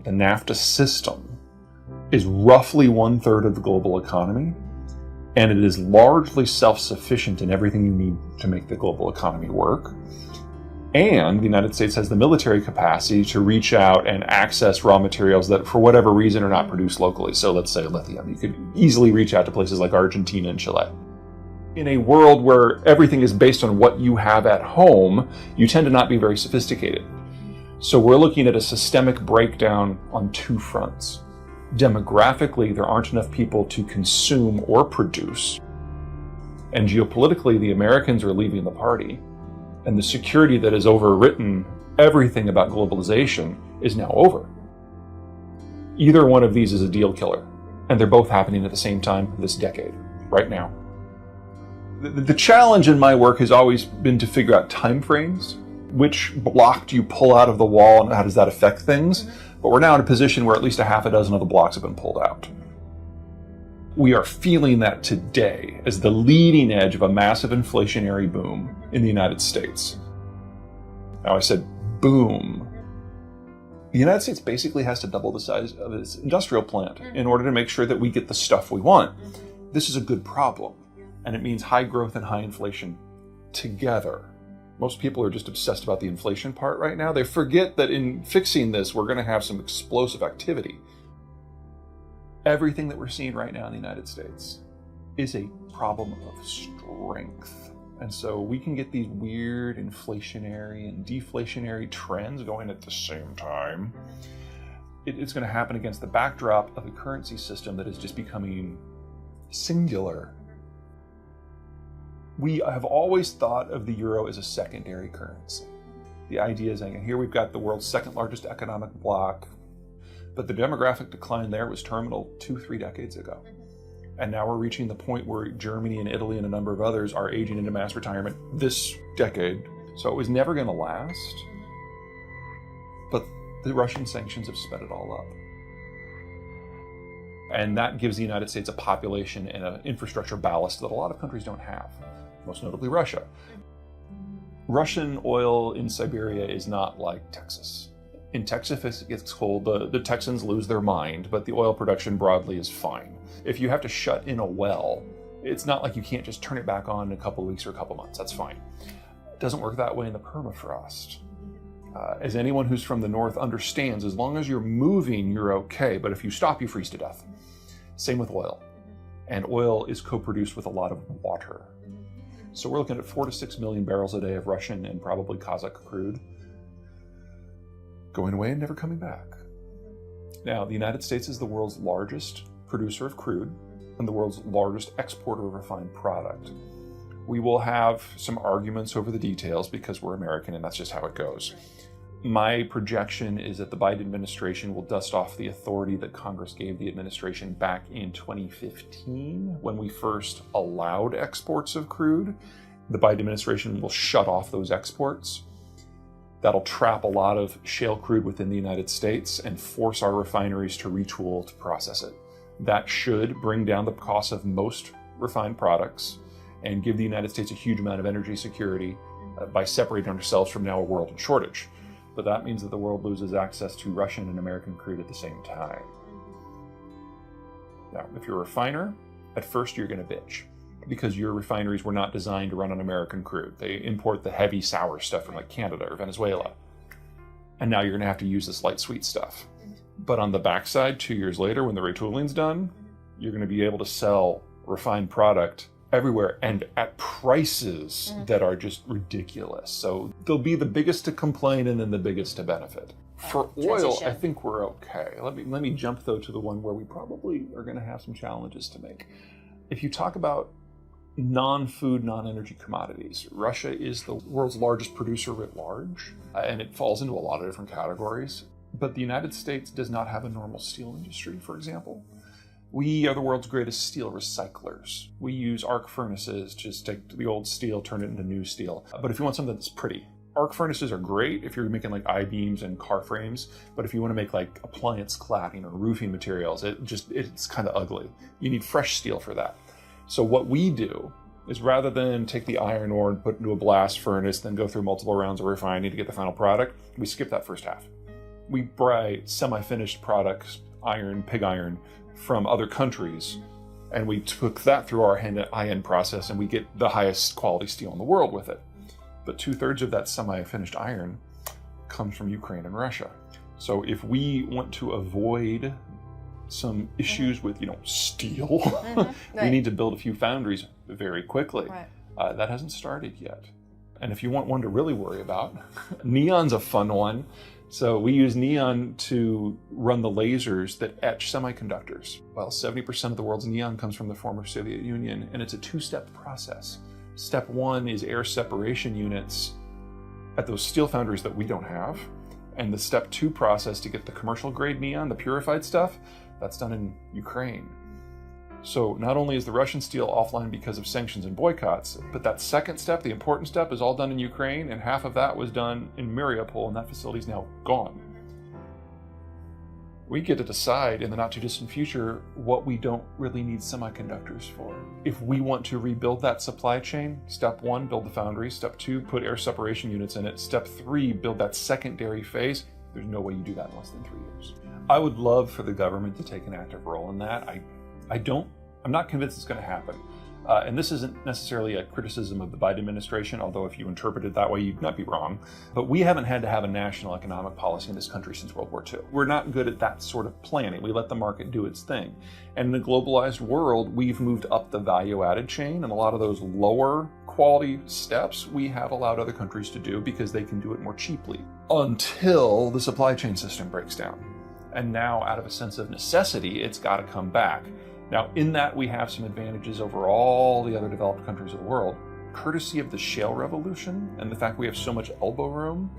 The Nafta system is roughly 1/3 of the global economy, and it is largely self-sufficient in everything you need to make the global economy work. And the United States has the military capacity to reach out and access raw materials that, for whatever reason, are not produced locally. So let's say lithium. You could easily reach out to places like Argentina and Chile. In a world where everything is based on what you have at home, you tend to not be very sophisticated. So we're looking at a systemic breakdown on two fronts. Demographically, there aren't enough people to consume or produce. And geopolitically, the Americans are leaving the party. And the security that has overwritten everything about globalization is now over. Either one of these is a deal killer, and they're both happening at the same time this decade, right now. The challenge in my work has always been to figure out timeframes. Which block do you pull out of the wall, and how does that affect things? But we're now in a position where at least a half a dozen of the blocks have been pulled out. We are feeling that today as the leading edge of a massive inflationary boom in the United States. Now, I said boom. The United States basically has to double the size of its industrial plant in order to make sure that we get the stuff we want. This is a good problem, and it means high growth and high inflation together. Most people are just obsessed about the inflation part right now. They forget that in fixing this, we're going to have some explosive activity. Everything that we're seeing right now in the United States is a problem of strength. And so we can get these weird inflationary and deflationary trends going at the same time. It's going to happen against the backdrop of a currency system that is just becoming singular. We have always thought of the euro as a secondary currency. The idea is that here we've got the world's second largest economic bloc, but the demographic decline there was terminal 2-3 decades ago. And now we're reaching the point where Germany and Italy and a number of others are aging into mass retirement this decade. So it was never going to last. But the Russian sanctions have sped it all up. And that gives the United States a population and an infrastructure ballast that a lot of countries don't have, most notably Russia. Russian oil in Siberia is not like Texas. In Texas, if it gets cold, the Texans lose their mind, but the oil production broadly is fine. If you have to shut in a well, it's not like you can't just turn it back on in a couple of weeks or a couple of months. That's fine. It doesn't work that way in the permafrost. As anyone who's from the north understands, as long as you're moving, you're okay, but if you stop, you freeze to death. Same with oil. And oil is co-produced with a lot of water. So we're looking at 4 to 6 million barrels a day of Russian and probably Kazakh crude going away and never coming back. Now, the United States is the world's largest producer of crude and the world's largest exporter of refined product. We will have some arguments over the details because we're American and that's just how it goes. My projection is that the Biden administration will dust off the authority that Congress gave the administration back in 2015 when we first allowed exports of crude. The Biden administration will shut off those exports. That'll trap a lot of shale crude within the United States and force our refineries to retool to process it. That should bring down the cost of most refined products and give the United States a huge amount of energy security by separating ourselves from now a world in shortage. But that means that the world loses access to Russian and American crude at the same time. Now, if you're a refiner, at first you're going to bitch because your refineries were not designed to run on American crude. They import the heavy sour stuff from like Canada or Venezuela. And now you're going to have to use this light sweet stuff. But on the backside, 2 years later, when the retooling's done, you're going to be able to sell refined product everywhere and at prices that are just ridiculous. So they'll be the biggest to complain and then the biggest to benefit. For oil, I think we're okay. Let me jump though to the one where we probably are going to have some challenges to make. If you talk about non-food, non-energy commodities, Russia is the world's largest producer writ large, and it falls into a lot of different categories. But the United States does not have a normal steel industry, for example. We are the world's greatest steel recyclers. We use arc furnaces to just take the old steel, turn it into new steel. But if you want something that's pretty, arc furnaces are great if you're making like I-beams and car frames, but if you want to make like appliance cladding or roofing materials, it's kind of ugly. You need fresh steel for that. So what we do is rather than take the iron ore and put it into a blast furnace, then go through multiple rounds of refining to get the final product, we skip that first half. we buy semi-finished products, iron, pig iron, from other countries, and we took that through our high-end process, and we get the highest quality steel in the world with it. But 2/3 of that semi-finished iron comes from Ukraine and Russia. So if we want to avoid some issues with, steel, we need to build a few foundries very quickly. Right. That hasn't started yet. And if you want one to really worry about, neon's a fun one. So we use neon to run the lasers that etch semiconductors. Well, 70% of the world's neon comes from the former Soviet Union, and it's a two-step process. Step one is air separation units at those steel foundries that we don't have. And the step two process to get the commercial grade neon, the purified stuff, that's done in Ukraine. So not only is the Russian steel offline because of sanctions and boycotts, but that second step, the important step, is all done in Ukraine, and half of that was done in Mariupol, and that facility is now gone. We get to decide in the not too distant future what we don't really need semiconductors for. If we want to rebuild that supply chain, step one, build the foundry. Step two, put air separation units in it. Step three, build that secondary phase. There's no way you do that in less than 3 years. I would love for the government to take an active role in that. I'm not convinced it's going to happen. And this isn't necessarily a criticism of the Biden administration, although if you interpret it that way, you'd not be wrong. But we haven't had to have a national economic policy in this country since World War II. We're not good at that sort of planning. We let the market do its thing. And in a globalized world, we've moved up the value-added chain, and a lot of those lower quality steps we have allowed other countries to do because they can do it more cheaply until the supply chain system breaks down. And now, out of a sense of necessity, it's got to come back. Now, in that, we have some advantages over all the other developed countries of the world. Courtesy of the shale revolution and the fact we have so much elbow room,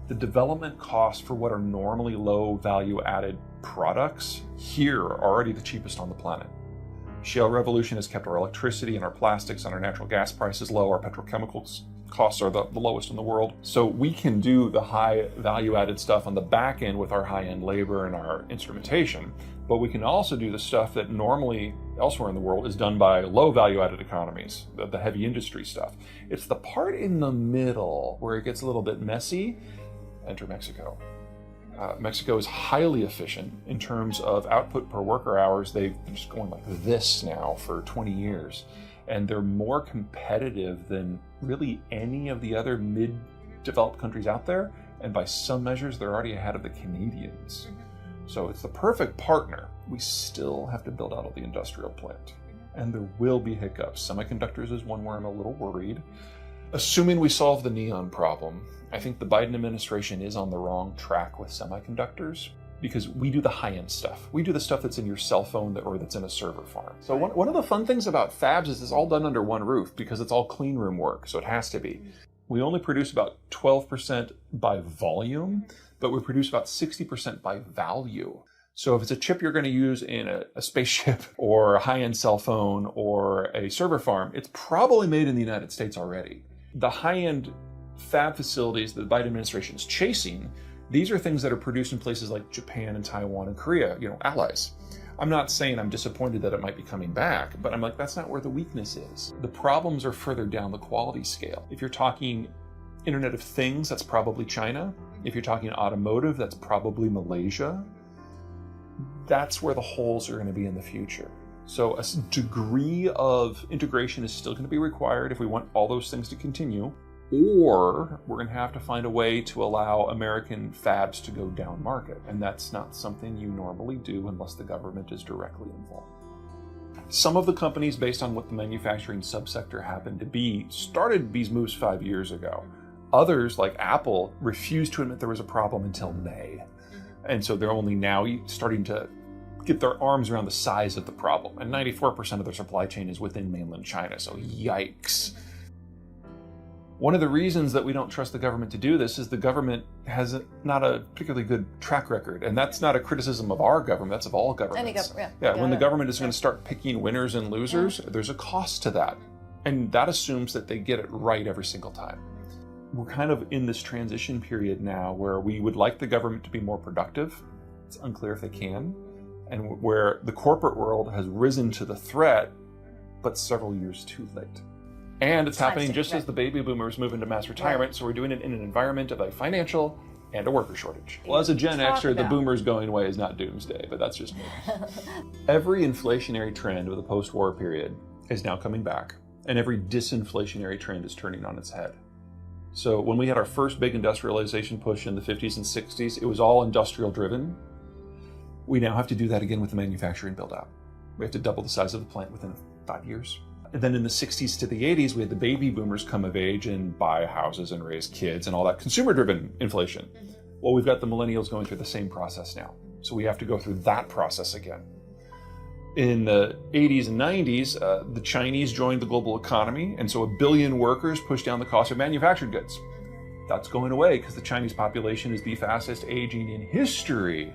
the development costs for what are normally low value-added products here are already the cheapest on the planet. Shale revolution has kept our electricity and our plastics and our natural gas prices low. Our petrochemicals costs are the lowest in the world. So we can do the high value-added stuff on the back end with our high-end labor and our instrumentation. But we can also do the stuff that normally elsewhere in the world is done by low value-added economies, the heavy industry stuff. It's the part in the middle where it gets a little bit messy. Enter Mexico. Mexico is highly efficient in terms of output per worker hours. They've been just going like this now for 20 years. And they're more competitive than really any of the other mid-developed countries out there. And by some measures, they're already ahead of the Canadians. So it's the perfect partner. We still have to build out all the industrial plant. And there will be hiccups. Semiconductors is one where I'm a little worried. Assuming we solve the neon problem, I think the Biden administration is on the wrong track with semiconductors because we do the high-end stuff. We do the stuff that's in your cell phone or that's in a server farm. So one of the fun things about fabs is it's all done under one roof because it's all clean room work, so it has to be. We only produce about 12% by volume, but we produce about 60% by value. So if it's a chip you're going to use in a spaceship or a high-end cell phone or a server farm, it's probably made in the United States already. The high-end fab facilities that the Biden administration is chasing, these are things that are produced in places like Japan and Taiwan and Korea, allies. I'm not saying I'm disappointed that it might be coming back, but I'm like, that's not where the weakness is. The problems are further down the quality scale. If you're talking Internet of Things, that's probably China. If you're talking automotive, that's probably Malaysia. That's where the holes are going to be in the future. So a degree of integration is still going to be required if we want all those things to continue, or we're going to have to find a way to allow American fabs to go down market. And that's not something you normally do unless the government is directly involved. Some of the companies, based on what the manufacturing subsector happened to be, started these moves 5 years ago. Others, like Apple, refused to admit there was a problem until May. And so they're only now starting to get their arms around the size of the problem. And 94% of their supply chain is within mainland China, so yikes. One of the reasons that we don't trust the government to do this is the government has not a particularly good track record. And that's not a criticism of our government, that's of all governments. When the government is going to start picking winners and losers, there's a cost to that. And that assumes that they get it right every single time. We're kind of in this transition period now where we would like the government to be more productive. It's unclear if they can. And where the corporate world has risen to the threat, but several years too late. And it's happening just as the baby boomers move into mass retirement. So we're doing it in an environment of a financial and a worker shortage. Well, as a Gen Xer, the boomers going away is not doomsday, but that's just me. Every inflationary trend of the post-war period is now coming back, and every disinflationary trend is turning on its head. So when we had our first big industrialization push in the 50s and 60s, it was all industrial driven. We now have to do that again with the manufacturing build out. We have to double the size of the plant within 5 years. And then in the 60s to the 80s, we had the baby boomers come of age and buy houses and raise kids and all that consumer-driven inflation. Well, we've got the millennials going through the same process now. So we have to go through that process again. In the 80s and 90s, the Chinese joined the global economy, and so 1 billion workers pushed down the cost of manufactured goods. That's going away because the Chinese population is the fastest aging in history.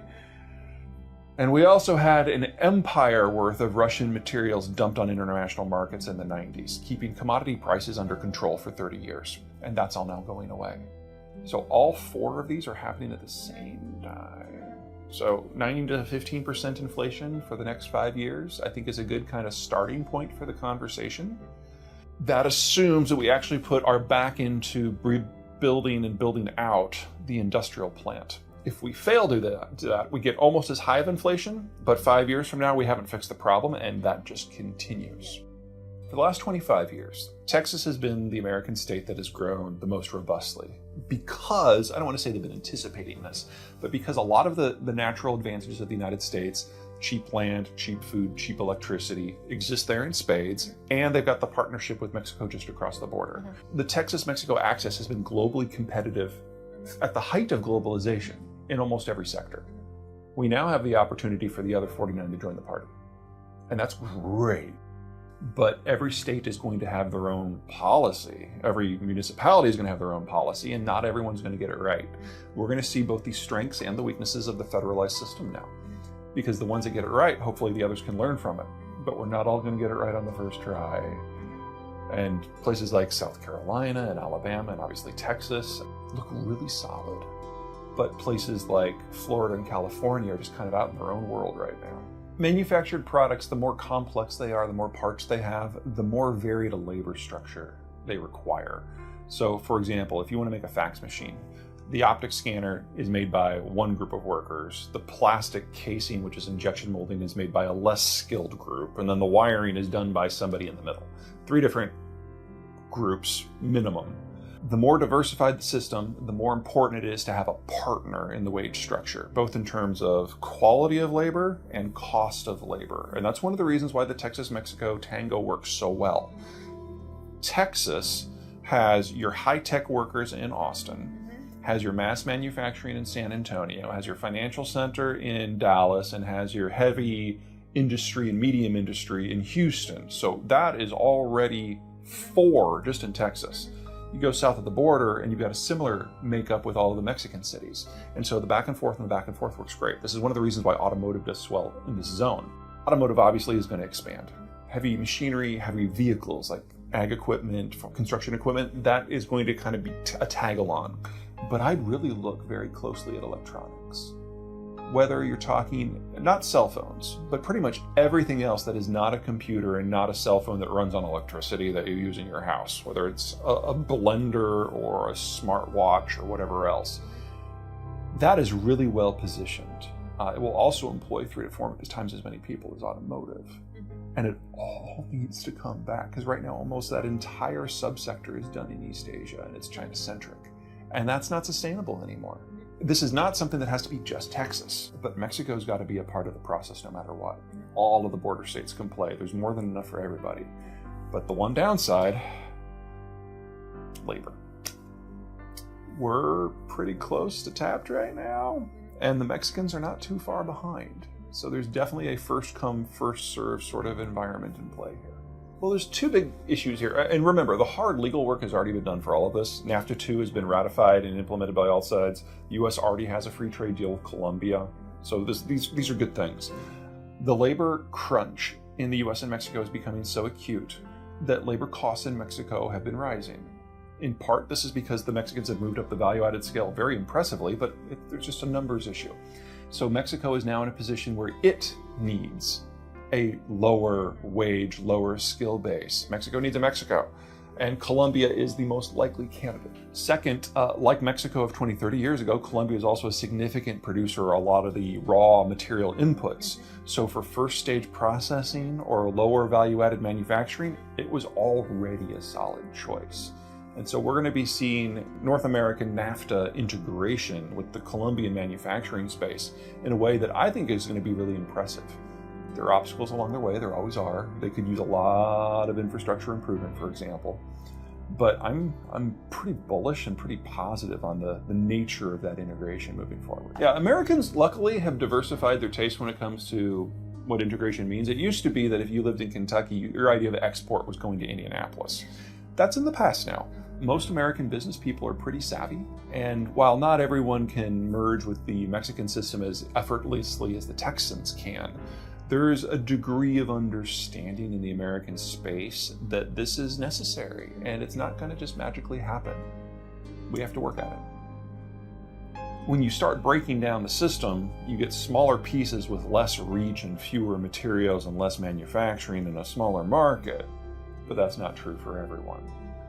And we also had an empire worth of Russian materials dumped on international markets in the 90s, keeping commodity prices under control for 30 years. And that's all now going away. So all 4 of these are happening at the same time. So 9 to 15% inflation for the next 5 years, I think is a good kind of starting point for the conversation. That assumes that we actually put our back into rebuilding and building out the industrial plant. If we fail to do that, we get almost as high of inflation, but 5 years from now, we haven't fixed the problem, and that just continues. For the last 25 years, Texas has been the American state that has grown the most robustly because, I don't want to say they've been anticipating this, but because a lot of the natural advantages of the United States, cheap land, cheap food, cheap electricity, exist there in spades, and they've got the partnership with Mexico just across the border. The Texas-Mexico axis has been globally competitive at the height of globalization in almost every sector. We now have the opportunity for the other 49 to join the party. And that's great. But every state is going to have their own policy. Every municipality is going to have their own policy, and not everyone's going to get it right. We're going to see both the strengths and the weaknesses of the federalized system now. Because the ones that get it right, hopefully the others can learn from it. But we're not all going to get it right on the first try. And places like South Carolina and Alabama and obviously Texas look really solid. But places like Florida and California are just kind of out in their own world right now. Manufactured products, the more complex they are, the more parts they have, the more varied a labor structure they require. So, for example, if you want to make a fax machine, the optic scanner is made by one group of workers. The plastic casing, which is injection molding, is made by a less skilled group. And then the wiring is done by somebody in the middle. 3 different groups, minimum. The more diversified the system, the more important it is to have a partner in the wage structure, both in terms of quality of labor and cost of labor. And that's one of the reasons why the Texas-Mexico tango works so well. Texas has your high-tech workers in Austin, has your mass manufacturing in San Antonio, has your financial center in Dallas, and has your heavy industry and medium industry in Houston. So that is already 4 just in Texas. You go south of the border and you've got a similar makeup with all of the Mexican cities. And so the back and forth works great. This is one of the reasons why automotive does well in this zone. Automotive obviously is going to expand. Heavy machinery, heavy vehicles like ag equipment, construction equipment, that is going to kind of be a tag-along. But I'd really look very closely at electronics. Whether you're talking, not cell phones, but pretty much everything else that is not a computer and not a cell phone that runs on electricity that you use in your house, whether it's a blender or a smartwatch or whatever else, that is really well positioned. It will also employ 3 to 4 times as many people as automotive. And it all needs to come back, because right now almost that entire subsector is done in East Asia and it's China-centric. And that's not sustainable anymore. This is not something that has to be just Texas, but Mexico's got to be a part of the process no matter what. All of the border states can play. There's more than enough for everybody. But the one downside, labor. We're pretty close to tapped right now, and the Mexicans are not too far behind. So there's definitely a first come, first serve sort of environment in play here. Well, there's 2 big issues here. And remember, the hard legal work has already been done for all of this. NAFTA 2 has been ratified and implemented by all sides. The U.S. already has a free trade deal with Colombia. So these are good things. The labor crunch in the U.S. and Mexico is becoming so acute that labor costs in Mexico have been rising. In part, this is because the Mexicans have moved up the value-added scale very impressively, but there's just a numbers issue. So Mexico is now in a position where it needs a lower wage, lower skill base. Mexico needs a Mexico. And Colombia is the most likely candidate. Second, like Mexico of 20, 30 years ago, Colombia is also a significant producer of a lot of the raw material inputs. So for first stage processing or lower value-added manufacturing, it was already a solid choice. And so we're going to be seeing North American Nafta integration with the Colombian manufacturing space in a way that I think is going to be really impressive. There are obstacles along their way, there always are. They could use a lot of infrastructure improvement, for example. But I'm pretty bullish and pretty positive on the nature of that integration moving forward. Yeah, Americans luckily have diversified their taste when it comes to what integration means. It used to be that if you lived in Kentucky, your idea of export was going to Indianapolis. That's in the past now. Most American business people are pretty savvy, and while not everyone can merge with the Mexican system as effortlessly as the Texans can, there's a degree of understanding in the American space that this is necessary, and it's not going to just magically happen. We have to work at it. When you start breaking down the system, you get smaller pieces with less reach and fewer materials and less manufacturing in a smaller market, but that's not true for everyone.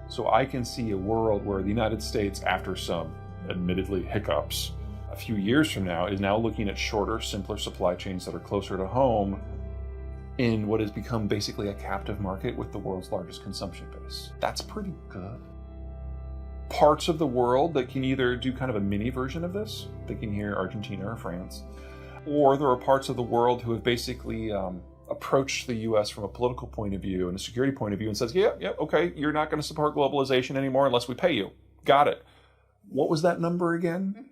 So I can see a world where the United States, after some admittedly hiccups, a few years from now, is now looking at shorter, simpler supply chains that are closer to home in what has become basically a captive market with the world's largest consumption base. That's pretty good. Parts of the world that can either do kind of a mini version of this, thinking here Argentina or France, or there are parts of the world who have basically approached the US from a political point of view and a security point of view and says, yeah, okay, you're not going to support globalization anymore unless we pay you. Got it. What was that number again?